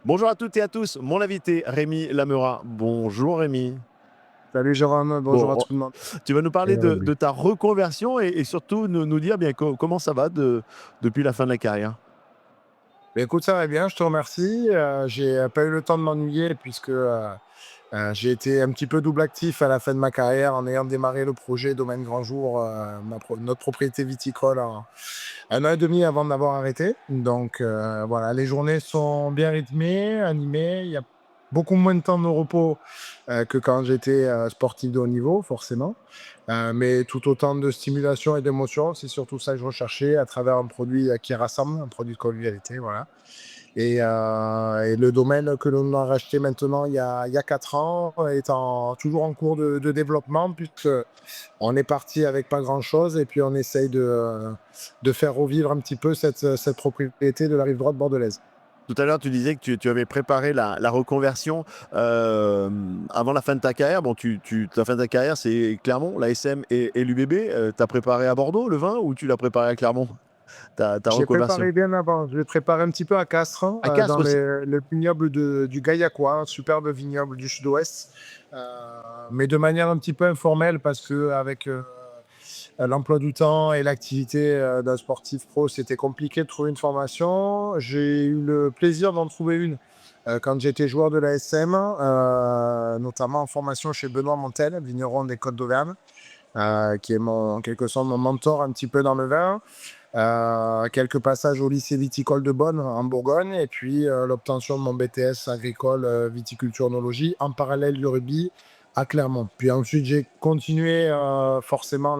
Bonjour à toutes et à tous, mon invité Rémi Lamera. Bonjour Rémi. Salut Jérôme, bonjour à Bon, tout le monde. tu vas nous parler Et de rugby. ta reconversion et surtout nous dire bien comment ça va depuis la fin de la carrière. Écoute, ça va bien, je te remercie. J'ai pas eu le temps de m'ennuyer puisque j'ai été un petit peu double actif à la fin de ma carrière en ayant démarré le projet Domaine Grand Jour, notre propriété viticole, en 1 an et demi avant d'avoir arrêté. Donc voilà, les journées sont bien rythmées, animées. Il y a beaucoup moins de temps de repos que quand j'étais sportif de haut niveau, forcément. Mais tout autant de stimulation et d'émotion, c'est surtout ça que je recherchais à travers un produit qui rassemble, un produit de convivialité, voilà. Et le domaine que l'on a racheté maintenant il y a 4 ans est toujours en cours de développement, puisque on est parti avec pas grand-chose et puis on essaye de faire revivre un petit peu cette propriété de la rive droite bordelaise. Tout à l'heure, tu disais que tu avais préparé la reconversion avant la fin de ta carrière. Bon, la fin de ta carrière, c'est Clermont, la SM et l'UBB. Tu as préparé à Bordeaux le vin ou tu l'as préparé à Clermont, ta Je l'ai reconversion? préparé bien avant. Je l'ai préparé un petit peu à Castres, hein, À dans Castres aussi. le vignoble du Gaillacois, un superbe vignoble du sud-ouest, mais de manière un petit peu informelle parce que avec l'emploi du temps et l'activité d'un sportif pro, c'était compliqué de trouver une formation. J'ai eu le plaisir d'en trouver une quand j'étais joueur de la SM, notamment en formation chez Benoît Montel, vigneron des Côtes d'Auvergne, qui est en quelque sorte mon mentor un petit peu dans le vin. Quelques passages au lycée viticole de Bonn en Bourgogne et puis l'obtention de mon BTS agricole viticulture oenologie en parallèle du rugby à Clermont. Puis ensuite j'ai continué forcément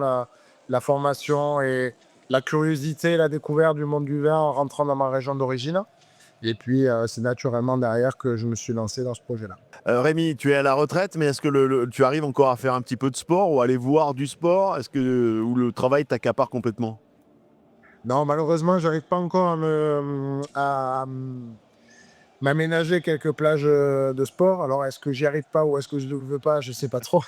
la formation et la curiosité, la découverte du monde du vin en rentrant dans ma région d'origine. Et puis c'est naturellement derrière que je me suis lancé dans ce projet-là. Rémi, tu es à la retraite, mais est-ce que tu arrives encore à faire un petit peu de sport ou à aller voir du sport? Ou le travail t'accapare complètement? Non, malheureusement, j'arrive pas encore m'aménager quelques plages de sport. Alors, est-ce que j'y arrive pas ou est-ce que je ne veux pas? Je sais pas trop.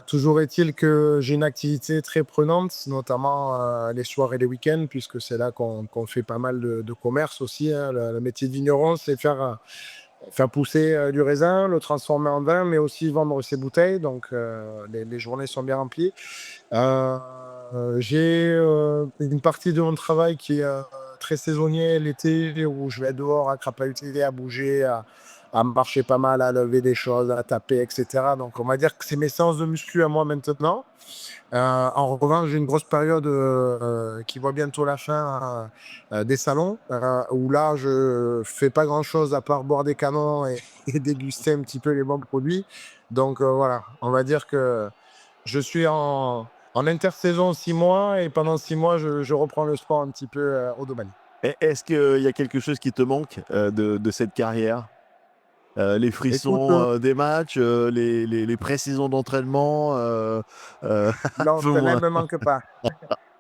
Toujours est-il que j'ai une activité très prenante, notamment les soirs et les week-ends, puisque c'est là qu'on fait pas mal de commerce aussi, hein. Le métier de vigneron, c'est faire pousser du raisin, le transformer en vin, mais aussi vendre ses bouteilles. Donc, les journées sont bien remplies. Euh, j'ai une partie de mon travail qui est très saisonnier l'été, où je vais être dehors à crapahuter, à bouger, à marcher pas mal, à lever des choses, à taper, etc. Donc, on va dire que c'est mes séances de muscu à moi maintenant. En revanche, j'ai une grosse période qui voit bientôt la fin des salons, où là, je fais pas grand-chose à part boire des canons et déguster un petit peu les bons produits. Donc voilà, on va dire que je suis en intersaison 6 mois et pendant 6 mois, je reprends le sport un petit peu au domaine. Est-ce qu'il y a quelque chose qui te manque de cette carrière? Les Écoute, frissons des matchs, les pré-saisons d'entraînement, non, celle-là dis-moi. ne me manque pas.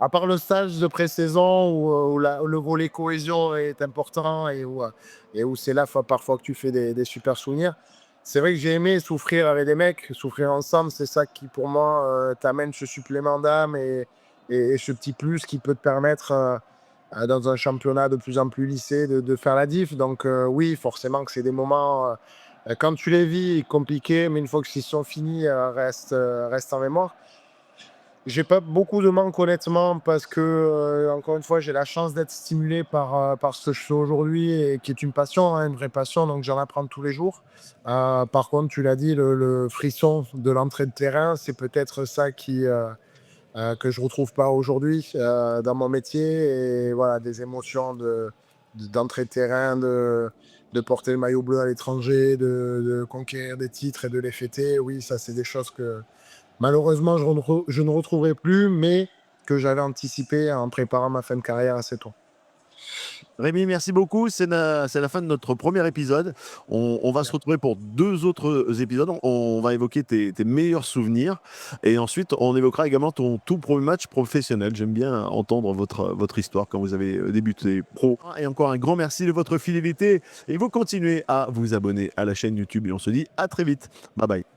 À part le stage de pré-saison où le volet cohésion est important et où c'est là parfois que tu fais des super souvenirs. C'est vrai que j'ai aimé souffrir avec des mecs, souffrir ensemble, c'est ça qui pour moi t'amène ce supplément d'âme et ce petit plus qui peut te permettre dans un championnat de plus en plus lissé de faire la diff. Donc oui, forcément que c'est des moments, quand tu les vis, compliqués, mais une fois qu'ils sont finis, restent en mémoire. J'ai pas beaucoup de manque honnêtement parce que, encore une fois, j'ai la chance d'être stimulé par ce que je fais aujourd'hui et qui est une passion, hein, une vraie passion, donc j'en apprends tous les jours. Par contre, tu l'as dit, le frisson de l'entrée de terrain, c'est peut-être ça que je retrouve pas aujourd'hui, dans mon métier et voilà, des émotions d'entrée de terrain, de porter le maillot bleu à l'étranger, de conquérir des titres et de les fêter. Oui, ça, c'est des choses que malheureusement, je ne retrouverai plus, mais que j'avais anticipé en préparant ma fin de carrière assez tôt. Rémi, merci beaucoup. C'est la fin de notre premier épisode. On va se retrouver pour deux autres épisodes. On va évoquer tes meilleurs souvenirs et ensuite on évoquera également ton tout premier match professionnel. J'aime bien entendre votre histoire quand vous avez débuté pro. Et encore un grand merci de votre fidélité et vous continuez à vous abonner à la chaîne YouTube et on se dit à très vite. Bye bye.